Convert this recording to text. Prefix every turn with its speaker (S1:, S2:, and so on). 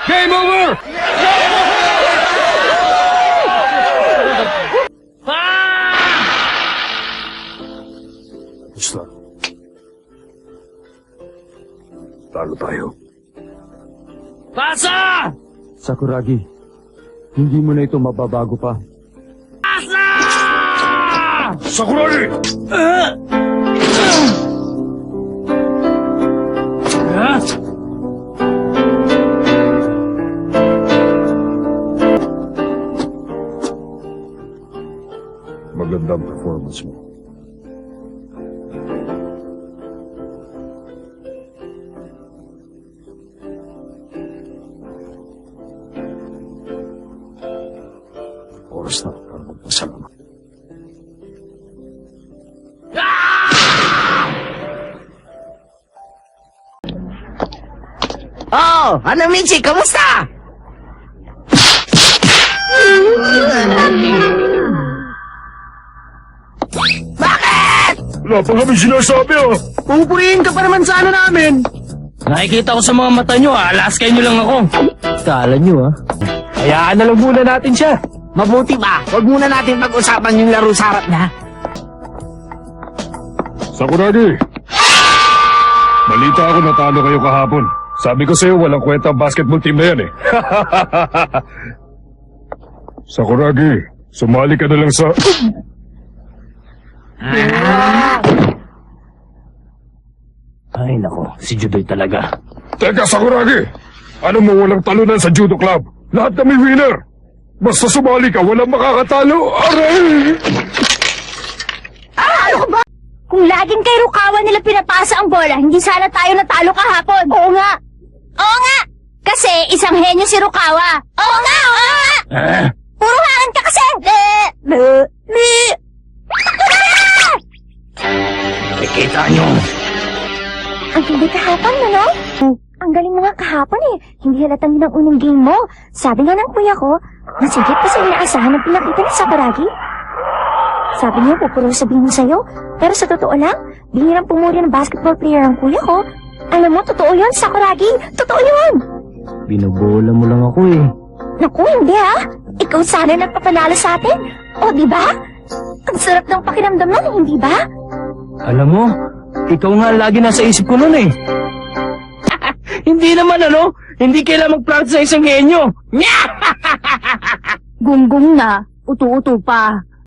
S1: Game over! Basta. Talo tayo.
S2: Pasa!
S1: Sakuragi, hindi mo na ito mababago pa.
S2: Pasa!
S1: Sakuragi! Magandang performance mo. Oras na para magpasalamat.
S3: Oh, ano Michi, kamusta? Bakit?
S1: Wala pa kami sinasabi
S3: Pupurihin ka pa naman sana namin.
S2: Nakikita ko sa mga mata nyo, alaskay nyo lang ako.
S3: Kala nyo
S1: Hayaan na lang muna natin siya.
S3: Mabuti ba? Huwag muna natin pag-usapan yung laro sa harap na.
S1: Sakuragi! Balita ako natalo kayo kahapon. Sabi ko sa'yo, walang kwenta ang basketball team na yan eh. Sakuragi, sumali ka na lang sa...
S2: Ay nako, si Judoy talaga.
S1: Teka, Sakuragi! Ano mo walang talunan sa judo club? Lahat kami winner! Basta sumali ka, walang makakatalo! Aray!
S4: Ano ba? Kung laging kay Rukawa nila pinapasa ang bola, hindi sana tayo natalo kahapon. Oo nga. Oo nga. Kasi isang henyo si Rukawa. Oo nga, oo nga. Puro hangin ka kasi.
S2: Nakikita nyo.
S4: Ang galing kahapon, no? Ang galing mo nga kahapon eh. Hindi halatang yun ang unang game mo. Sabi nga ng kuya ko, masigit pa sa inaasahan ng pinakita ni Sakuragi. Sabi niya, pupuro sabihin sa'yo. Pero sa totoo lang, bihirang pumuri ng basketball player ang kuya ko. Alam mo, totoo yun, Sakuragi. Totoo yun.
S2: Binobola mo lang ako eh.
S4: Naku, hindi ha. Ikaw sana nagpapanalo sa atin. O, di ba? Ang sarap ng pakiramdam nun, hindi ba?
S2: Alam mo, ikaw nga lagi nasa isip ko nun eh. Hindi naman hindi kailangan mag-practice sa isang henyo.
S4: Gunggong na, utu-utu pa.